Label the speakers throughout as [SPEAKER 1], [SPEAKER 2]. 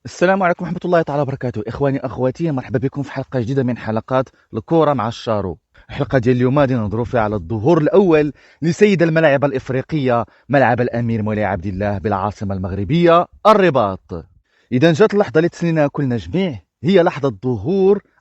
[SPEAKER 1] السلام عليكم ورحمة الله تعالى وبركاته. إخواني أخواتي، مرحبا بكم في حلقة جديدة من حلقات الكورة مع الشارو. الحلقة ديال اليوم غادي نهضروا فيها على الظهور الأول لسيد الملاعب الإفريقية، ملعب الأمير مولاي عبد الله بالعاصمة المغربية الرباط. إذا جات اللحظة اللي تسنيناها كلنا جميع، هي لحظة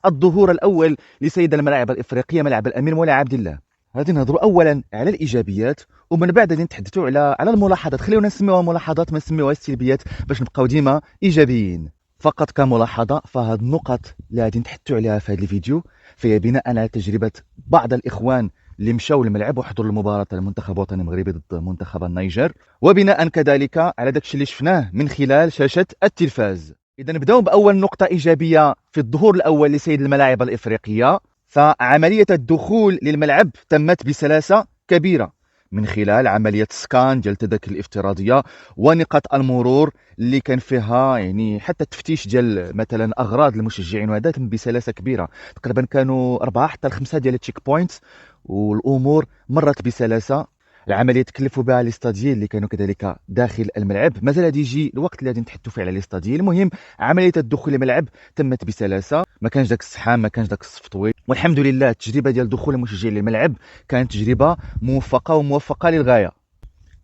[SPEAKER 1] الظهور الأول لسيد الملاعب الإفريقية، ملعب الأمير مولاي عبد الله. غادي نهضروا أولا على الإيجابيات، ومن بعد غادي نتحدثوا على الملاحظات. خلينا نسميوها ملاحظات، ما نسميوها السلبيات، باش نبقاو ديما إيجابيين. فقط كملاحظة، فهاد النقط اللي غادي نتحدثوا عليها في هذا الفيديو فهي بناء على تجربة بعض الإخوان اللي مشاو للملعب وحضروا المباراة المنتخب الوطني المغربي ضد منتخب النيجر، وبناء كذلك على داكشي اللي شفناه من خلال شاشة التلفاز. إذا نبداو بأول نقطة إيجابية في الظهور الأول لسيد الملاعب الإفريقية، فعملية الدخول للملعب تمت بسلاسة كبيرة من خلال عملية سكان ديال التذاكر الافتراضية ونقاط المرور اللي كان فيها يعني حتى التفتيش ديال مثلا اغراض المشجعين، وهذا تم بسلاسه كبيره. تقريبا كانوا 4 حتى 5 ديال التشيك بوينتس، والامور مرت بسلاسه. العمليه تكلفوا بها الاستاديين اللي كانوا كذلك داخل الملعب. مازال غادي يجي الوقت اللي غادي نتحدثوا فيه على الاستاديين. المهم، عمليه الدخول للملعب تمت بسلاسه، ما كانش داك الزحام، ما كانش داك الصف طويل، والحمد لله التجربه ديال دخول المشجعين للملعب كانت تجربه موفقه للغايه.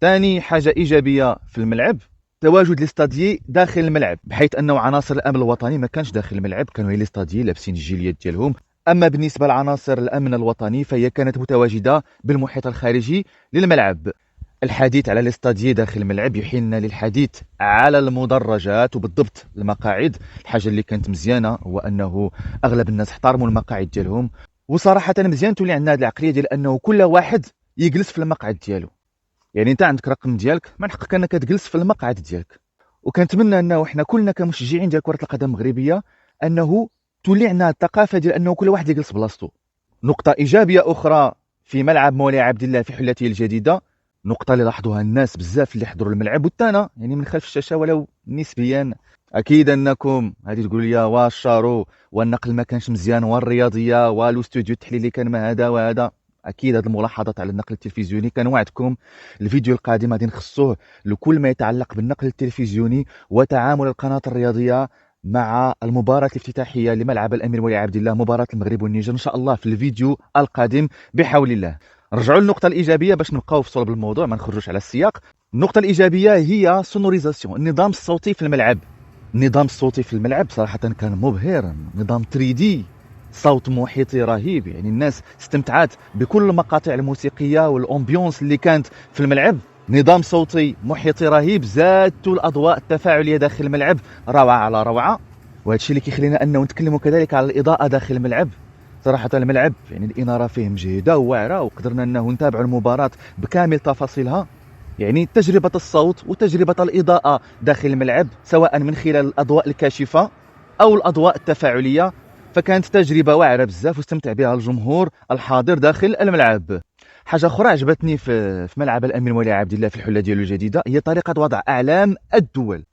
[SPEAKER 1] ثاني حاجه ايجابيه في الملعب، تواجد الاستاديي داخل الملعب، بحيث انه عناصر الامن الوطني ما كانش داخل الملعب، كانوا هي الاستاديي لابسين الجيليات ديالهم. اما بالنسبه لعناصر الامن الوطني فهي كانت متواجده بالمحيط الخارجي للملعب. الحديث على الاستاديي داخل الملعب يحيلنا للحديث على المدرجات وبالضبط المقاعد. الحاجه اللي كانت مزيانه هو انه اغلب الناس احترموا المقاعد ديالهم، وصراحه مزيان تولي عندنا هذه العقليه ديال انه كل واحد يجلس في المقعد ديالو. يعني انت عندك رقم ديالك، من حقك انك تجلس في المقعد ديالك. وكنتمنى انه حنا كلنا كمشجعين ديال كره القدم المغربيه انه تولي عندنا الثقافه ديال انه كل واحد يجلس بلاصتو. نقطه ايجابيه اخرى في ملعب مولاي عبد الله في حلته الجديده، نقطه اللي لاحظوها الناس بزاف اللي حضروا الملعب وتانا يعني من خلف الشاشه ولو نسبيا. اكيد انكم غادي تقولوا لي واش شارو والنقل ما كانش مزيان والرياضيه والاستوديو التحليلي كان ما هذا وهذا. اكيد هذه الملاحظات على النقل التلفزيوني كنوعدكم الفيديو القادم غادي نخصوه لكل ما يتعلق بالنقل التلفزيوني وتعامل القناه الرياضيه مع المباراة الافتتاحية لملعب الأمير مولاي عبد الله، مباراة المغرب والنيجر، إن شاء الله في الفيديو القادم بحول الله. نرجعوا للنقطة الإيجابية باش نبقاو في صلب الموضوع ما نخرجوش على السياق. النقطة الإيجابية هي سونوريزاسيون، النظام الصوتي في الملعب. النظام الصوتي في الملعب صراحة كان مبهر، نظام 3D، صوت محيطي رهيب. يعني الناس استمتعت بكل المقاطع الموسيقية والأمبيونس اللي كانت في الملعب. نظام صوتي محيطي رهيب، زادت الأضواء التفاعلية داخل الملعب روعة على روعة. وهذا الشيء اللي كيخلينا أنه نتكلموا كذلك على الإضاءة داخل الملعب. صراحة الملعب يعني الإنارة فيه مجهدة وواعرة، وقدرنا أنه نتابع المباراة بكامل تفاصيلها. يعني تجربة الصوت وتجربة الإضاءة داخل الملعب سواء من خلال الأضواء الكاشفة أو الأضواء التفاعلية، فكانت تجربة واعرة بزاف واستمتع بها الجمهور الحاضر داخل الملعب. حاجة أخرى عجبتني في ملعب الأمير مولاي عبد الله في الحلة ديالو الجديدة هي طريقة وضع أعلام الدول.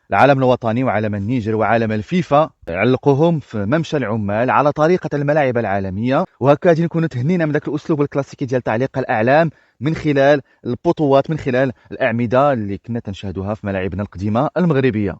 [SPEAKER 1] العلم الوطني وعلم النيجر وعلم الفيفا علقوهم في ممشى العمال على طريقة الملاعب العالمية، وهكذا نكونوا تهنينا من ذاك الأسلوب الكلاسيكي ديال تعليق الأعلام من خلال البطوات، من خلال الأعمدة اللي كنا تنشاهدوها في ملاعبنا القديمة المغربية.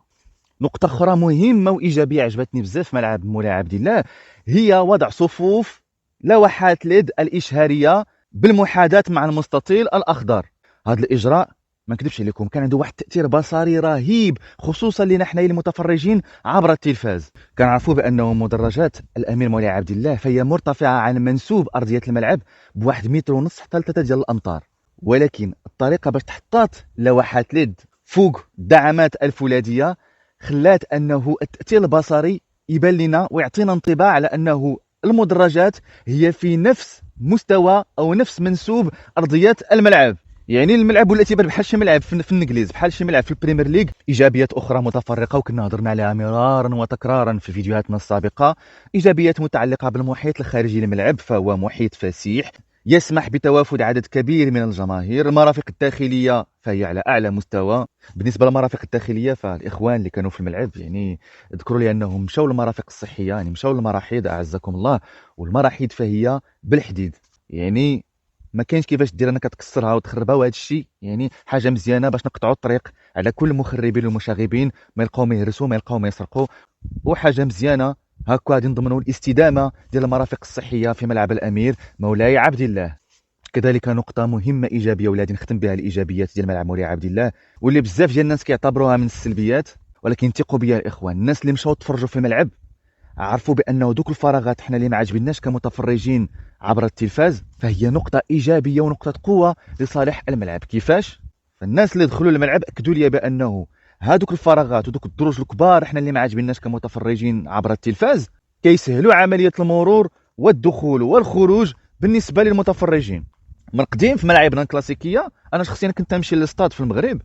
[SPEAKER 1] نقطة أخرى مهمة وإيجابية عجبتني بزاف في ملعب مولاي عبد الله هي وضع صفوف لوحات ليد الإشهارية بالمحاذاة مع المستطيل الأخضر. هذا الإجراء ما نكذبش عليكم كان عنده واحد التأثير بصري رهيب، خصوصا لنا حنا المتفرجين عبر التلفاز. كنعرفوا بأنه مدرجات الأمير مولاي عبد الله فهي مرتفعة عن منسوب أرضية الملعب بواحد متر ونص حتى 3 ديال الأمتار، ولكن الطريقة باش تحطات لوحات ليد فوق الدعامات الفولاذية خلات انه التاثير البصري يبان لنا ويعطينا انطباع على انه المدرجات هي في نفس مستوى او نفس منسوب ارضيات الملعب. يعني الملعب ولا تيبان بحال شي ملعب في الانجليز، بحال شي ملعب في البريمير ليغ. ايجابيات اخرى متفرقه وكنا هضرنا عليها مرارا وتكرارا في فيديوهاتنا السابقه. ايجابيات متعلقه بالمحيط الخارجي للملعب، فهو محيط فسيح يسمح بتوافد عدد كبير من الجماهير. المرافق الداخليه فهي على اعلى مستوى. بالنسبه للمرافق الداخليه فالاخوان اللي كانوا في الملعب يعني ذكروا لي انهم مشاو للمرافق الصحيه، يعني مشاو للمراحيض اعزكم الله، والمراحيض فهي بالحديد. يعني ما كاينش كيفاش دير انك تكسرها وتخربها، وهذا الشيء يعني حاجه مزيانه باش نقطعوا الطريق على كل المخربين والمشاغبين، ما يلقاو ما يهرسوا ما يلقاو ما يسرقوا. وحاجه مزيانه هكا غادي نضمنوا الاستدامه ديال المرافق الصحيه في ملعب الامير مولاي عبد الله. كذلك نقطه مهمه ايجابيه ولادي نختم بها الايجابيات ديال ملعب مولاي عبد الله، واللي بزاف ديال الناس كيعتبروها من السلبيات، ولكن ثقوا بيا الاخوان، الناس اللي مشاو تفرجوا في الملعب عرفوا بانه دوك الفراغات حنا اللي ما عجبناش كمتفرجين عبر التلفاز فهي نقطه ايجابيه ونقطه قوه لصالح الملعب. كيفاش؟ فالناس اللي دخلوا الملعب اكدوا لي بانه هادوك الفراغات ودوك الدروج الكبار حنا اللي ما عجبناش كمتفرجين عبر التلفاز كيسهلوا عمليه المرور والدخول والخروج بالنسبه للمتفرجين. من قديم في ملاعبنا الكلاسيكيه انا شخصيا كنت نمشي للستاد في المغرب،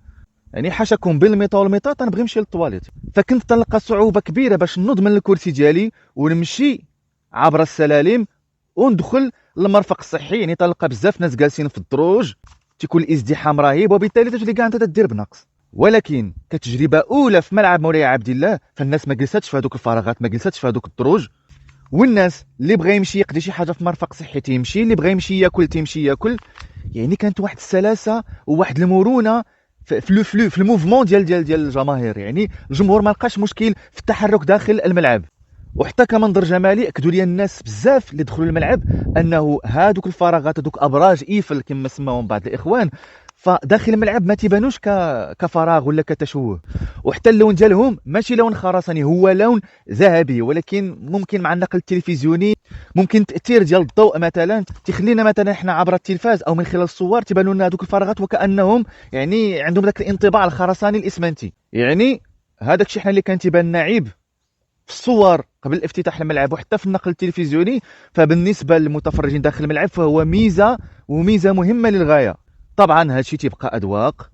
[SPEAKER 1] يعني حاشاكم بين الميطا والميطا تنبغي نمشي للطواليت، فكنت تلقى صعوبه كبيره باش نوض من الكرسي ديالي ونمشي عبر السلالم وندخل للمرفق الصحي. يعني تلقى بزاف ناس جالسين في الدروج، تيكون الازدحام رهيب، وبالتالي تجري كاع انت تدير بنقص. ولكن كتجربه اولى في ملعب مولاي عبد الله فالناس ما جلستش في هذوك الفراغات، ما جلستش في هذوك الدروج، والناس اللي بغى يمشي يقضي شي حاجه في مرفق صحي تيمشي، اللي بغى يمشي ياكل تيمشي ياكل. يعني كانت واحد السلاسه وواحد المرونه في الموفمون ديال الجماهير. يعني الجمهور ما لقاش مشكل في التحرك داخل الملعب. وحتى كمنظر جمالي اكدوا لي الناس بزاف اللي دخلوا الملعب انه هادوك الفراغات هادوك ابراج ايفل كما سماهم بعض الاخوان فداخل الملعب ما تيبانوش كفراغ ولا كتشوه. وحتى اللون ديالهم ماشي لون خرساني، هو لون ذهبي، ولكن ممكن مع النقل التلفزيوني ممكن التاثير ديال الضوء مثلا تخلينا مثلا احنا عبر التلفاز او من خلال الصور تبانوا لنا هذوك الفراغات وكانهم يعني عندهم ذاك الانطباع الخرساني الاسمنتي. يعني هذاك الشيء حنا اللي كان تيبان لنا عيب في الصور قبل افتتاح الملعب وحتى في النقل التلفزيوني، فبالنسبه للمتفرجين داخل الملعب فهو ميزه وميزه مهمه للغايه. طبعا هادشي تيبقى اذواق،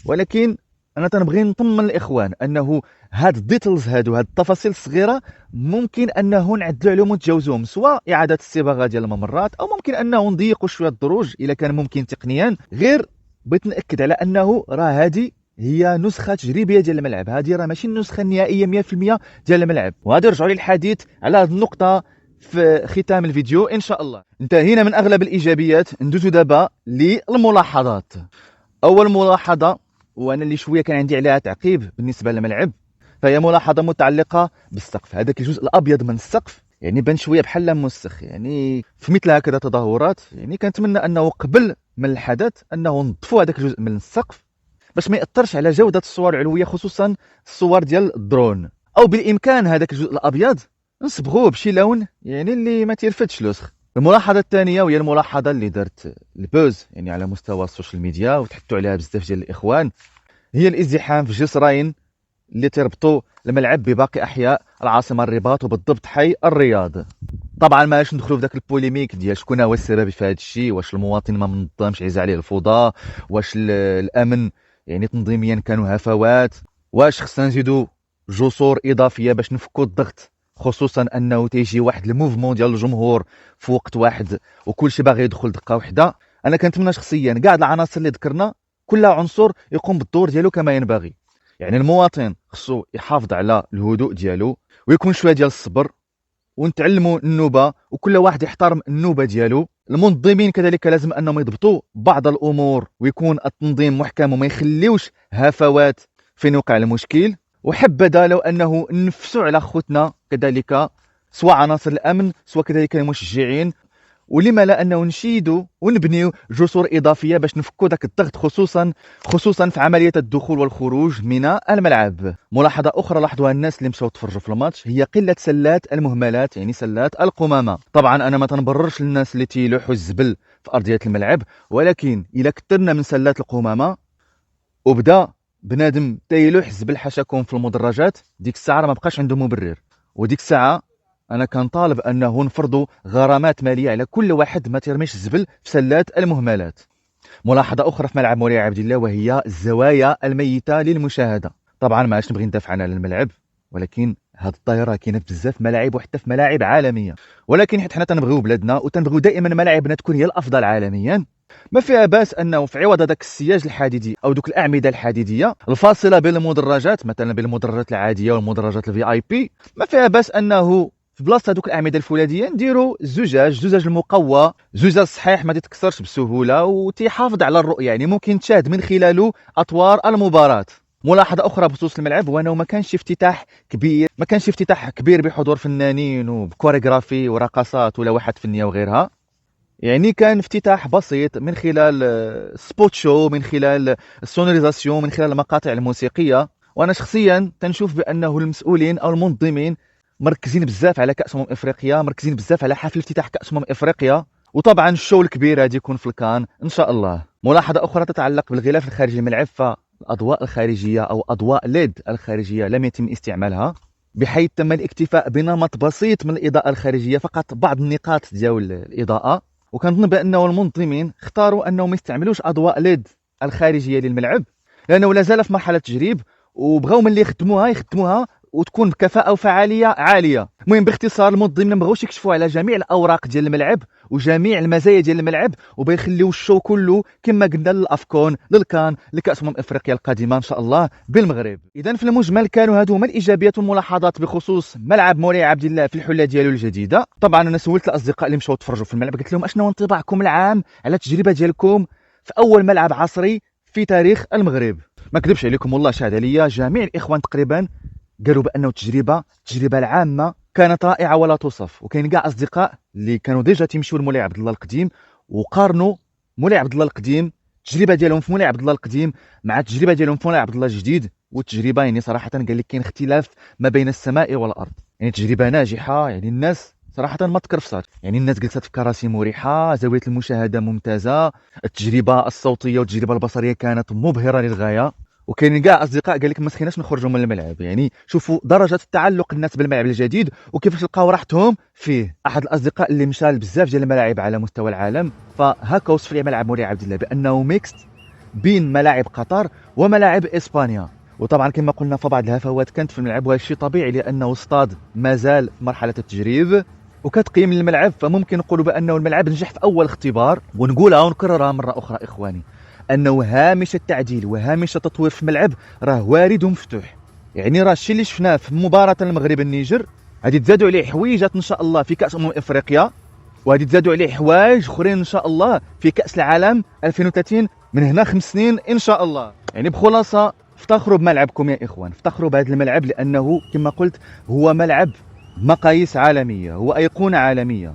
[SPEAKER 1] ولكن انا تنبغي نطمن الاخوان انه هاد الديتيلز هادو هاد التفاصيل الصغيره ممكن انه نعدلوا عليهم ونتجاوزوهم، سواء اعاده الصباغه ديال الممرات او ممكن انه نضيقوا شويه الدروج اذا كان ممكن تقنيا. غير بغيت ناكد على انه راه هادي هي نسخه تجريبيه ديال الملعب، هذه راه ماشي النسخه النهائيه 100% ديال الملعب. وغادي نرجعوا للحديث على هذه النقطه في ختام الفيديو ان شاء الله. انتهينا من اغلب الايجابيات، ندوزو دابا للملاحظات. اول ملاحظه وانا اللي شويه كان عندي عليها تعقيب بالنسبه للملعب فهي ملاحظه متعلقه بالسقف. هذاك الجزء الابيض من السقف يعني بان شويه بحال موسخ. يعني في مثل هكذا تظاهرات يعني كنتمنى انه قبل من الحدث انه نظفوا هذاك الجزء من السقف باش ما ياثرش على جوده الصور العلويه، خصوصا الصور ديال الدرون. او بالامكان هذاك الجزء الابيض نصبغوه بشي لون يعني اللي ما تيرفدش لوسخ. الملاحظه الثانيه وهي الملاحظه اللي درت البوز يعني على مستوى السوشيال ميديا وتحدثوا عليها بزاف ديال الاخوان، هي الازدحام في جسرين اللي تربطوا الملعب بباقي احياء العاصمه الرباط وبالضبط حي الرياض. طبعا ما باش ندخلوا في ذاك البوليميك ديال شكون هو السبب في هذا الشيء، واش المواطن ما منظمش عز عليه الفوضى، واش الامن يعني تنظيميا كانوا هفوات، واش خصنا نزيدوا جسور اضافيه باش نفكوا الضغط، خصوصا انه تيجي واحد الموفمون ديال الجمهور في وقت واحد وكلشي باغي يدخل دقه واحده. انا كنتمنى شخصيا كاع العناصر اللي ذكرنا كل عنصر يقوم بالدور ديالو كما ينبغي. يعني المواطن خصو يحافظ على الهدوء ديالو ويكون شويه ديال الصبر ونتعلموا النوبه وكل واحد يحترم النوبه ديالو. المنظمين كذلك لازم انهم يضبطوا بعض الامور ويكون التنظيم محكم وما يخليوش هفوات فين يوقع المشكل. وحبذا لو انه نفسوا على خوتنا كذلك سواء عناصر الامن سواء كذلك المشجعين، ولما لا انه نشيدوا ونبنيو جسور اضافيه باش نفكوا ذاك الضغط خصوصا في عمليه الدخول والخروج من الملعب. ملاحظه اخرى لاحظوها الناس اللي مشاو تفرجوا في الماتش هي قله سلات المهملات يعني سلات القمامه. طبعا انا ما تنبررش للناس اللي تيلوحوا الزبل في ارضيه الملعب، ولكن الا كثرنا من سلات القمامه وبدا بنادم تيلوح الزبل حاشاكم في المدرجات، ديك الساعه ما بقاش عنده مبرر، وديك الساعه انا كنطالب انه نفرضوا غرامات ماليه على كل واحد ما تيرميش الزبل في سلات المهملات. ملاحظه اخرى في ملعب مولاي عبد الله وهي الزوايا الميته للمشاهده. طبعا ما عادش نبغي ندافع على الملعب، ولكن هاد الظاهره كاينه في بزاف ملاعب وحتى في ملاعب عالميه، ولكن حيت حنا تنبغيو بلادنا وتنبغيو دائما ملاعبنا تكون هي الافضل عالميا، ما فيها باس انه في عوض هذاك السياج الحديدي او دوك الاعمده الحديديه الفاصله بين المدرجات مثلا بين المدرجات العاديه والمدرجات الفي اي بي، ما فيها باس انه في بلاصه هذوك الاعمده الفولاذيه نديروا الزجاج المقوى، زجاج صحيح ما تتكسرش بسهوله وتيحافظ على الرؤيه، يعني ممكن تشاهد من خلاله اطوار المباراه. ملاحظه اخرى بخصوص الملعب هو انه ما كانش افتتاح كبير بحضور فنانين وبكوريغرافي ورقصات ولوحات فنيه وغيرها، يعني كان افتتاح بسيط من خلال سبوت شو، من خلال السونوريزاسيون، من خلال المقاطع الموسيقيه. وانا شخصيا تنشوف بانه المسؤولين او المنظمين مركزين بزاف على كاس افريقيا، مركزين بزاف على حفل افتتاح كاس افريقيا، وطبعا الشو الكبير غادي يكون في الكان ان شاء الله. ملاحظه اخرى تتعلق بالغلاف الخارجي للملعب، فالاضواء الخارجيه او اضواء ليد الخارجيه لم يتم استعمالها، بحيث تم الاكتفاء بنمط بسيط من الاضاءه الخارجيه، فقط بعض النقاط ديال الاضاءه. وكنظن بانه المنظمين اختاروا انهم ما يستعملوش اضواء ليد الخارجيه للملعب لانه لا زال في مرحله تجريب، وبغاو ملي يخدموها وتكون بكفاءه وفعاليه عاليه. المهم باختصار المنظمين ما بغاوش يكشفوا على جميع الاوراق ديال الملعب وجميع المزايا ديال الملعب، وبيخليو الشو كله كما قلنا للافكون للكان لكاس افريقيا القادمه ان شاء الله بالمغرب. اذا في المجمل كانوا هادو هما الايجابيات والملاحظات بخصوص ملعب مولاي عبد الله في الحله ديالو الجديده. طبعا انا سولت الاصدقاء اللي مشاو تفرجوا في الملعب، قلت لهم اشنو هو انطباعكم العام على التجربه ديالكم في اول ملعب عصري في تاريخ المغرب. ما كذبش عليكم والله شهد عليا جميع الاخوان تقريبا قالوا بانه التجربه العامه كانت رائعه ولا توصف. وكاين كاع اصدقاء اللي كانوا ديجا تيمشيو لمولاي عبد الله القديم وقارنوا مولاي عبد الله القديم التجربه ديالهم في مولاي عبد الله القديم مع التجربه ديالهم في مولاي عبد الله الجديد، والتجربه يعني صراحه قال لك كاين اختلاف ما بين السماء والارض، يعني تجربه ناجحه. يعني الناس صراحه ما تكرفصات، يعني الناس جلست في كراسي مريحه، زاويه المشاهده ممتازه، التجربه الصوتيه والتجربه البصريه كانت مبهره للغايه. وكاين كاع اصدقاء قال لك ما سخيناش نخرجوا من الملعب، يعني شوفوا درجه تعلق الناس بالملعب الجديد وكيفاش لقاو راحتهم فيه. احد الاصدقاء اللي مشى لبزاف ديال الملاعب على مستوى العالم فهكا وصف لي ملعب مولاي عبد الله بانه ميكست بين ملاعب قطر وملاعب اسبانيا. وطبعا كما قلنا فبعض الهفوات كانت في الملعب، وهذا الشيء طبيعي لانه استاد مازال في مرحله التجريب. وكتقييم للملعب فممكن نقولوا بانه الملعب نجح في اول اختبار، ونقولها ونكررها مره اخرى اخواني انه هامش التعديل وهامش التطوير في الملعب راه وارد ومفتوح. يعني راه الشيء اللي شفناه في مباراه المغرب النيجر غادي تزادوا عليه حويجات ان شاء الله في كاس افريقيا، وغادي تزادوا عليه حوايج اخرين ان شاء الله في كاس العالم 2030 من هنا 5 سنين ان شاء الله. يعني بخلاصه افتخروا بملعبكم يا اخوان، افتخروا بهذا الملعب لانه كما قلت هو ملعب مقاييس عالميه، هو ايقونه عالميه،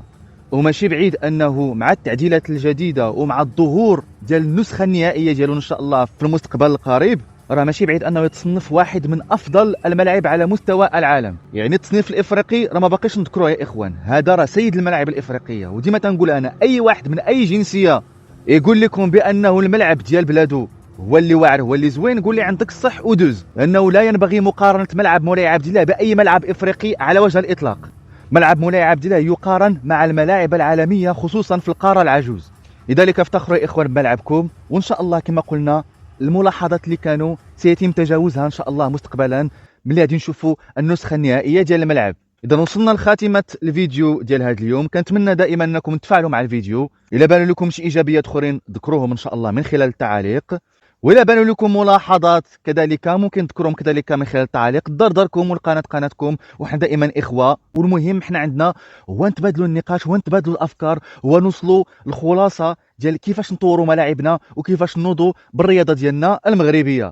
[SPEAKER 1] وماشي بعيد انه مع التعديلات الجديده ومع الظهور ديال النسخه النهائيه ديالو ان شاء الله في المستقبل القريب راه ماشي بعيد انه يتصنف واحد من افضل الملاعب على مستوى العالم. يعني التصنيف الافريقي راه ما باقيش نذكروه يا اخوان، هذا راه سيد الملاعب الافريقيه. وديما تنقول انا اي واحد من اي جنسيه يقول لكم بانه الملعب ديال بلادو هو اللي واعر هو اللي زوين، قول لي عندك الصح ودوز، لانه لا ينبغي مقارنه ملعب مولاي عبد الله باي ملعب افريقي على وجه الاطلاق. ملعب مولاي عبد الله يقارن مع الملاعب العالميه خصوصا في القاره العجوز. لذلك افتخروا يا اخوان بملعبكم، وان شاء الله كما قلنا الملاحظات اللي كانوا سيتم تجاوزها ان شاء الله مستقبلا ملي غادي نشوفوا النسخه النهائيه ديال الملعب. اذا وصلنا لخاتمه الفيديو ديال هذا اليوم، كنتمنى دائما انكم تفاعلوا مع الفيديو، الا بانوا لكم شي ايجابيات اخرين ذكروهم ان شاء الله من خلال التعاليق، وإلا بانوا لكم ملاحظات كذلك ممكن تذكرهم كذلك من خلال التعاليق. داركم والقناه قناتكم، وحنا دائما اخوه، والمهم حنا عندنا هو نتبادلوا النقاش ونتبادلوا الافكار ونوصلوا الخلاصه ديال كيفاش نطوروا ملاعبنا وكيفاش نوضوا بالرياضه ديالنا المغربيه.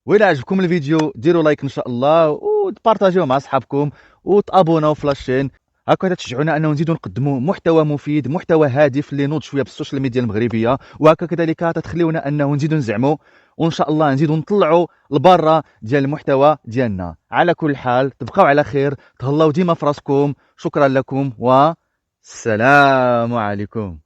[SPEAKER 1] وإلا عجبكم الفيديو ديروا لايك ان شاء الله وتبارطاجيوه مع اصحابكم وتابوناو في لاشين، هكا تشجعونا انه نزيدوا نقدموا محتوى مفيد، محتوى هادف اللي نوض شويه بالسوشيال ميديا المغربيه، وهكا كذلك تتخليونا انه نزيدوا نزعموا وان شاء الله نزيدوا نطلعوا لبرا ديال المحتوى ديالنا. على كل حال تبقاو على خير، تهلاو ديما في راسكم، شكرا لكم والسلام عليكم.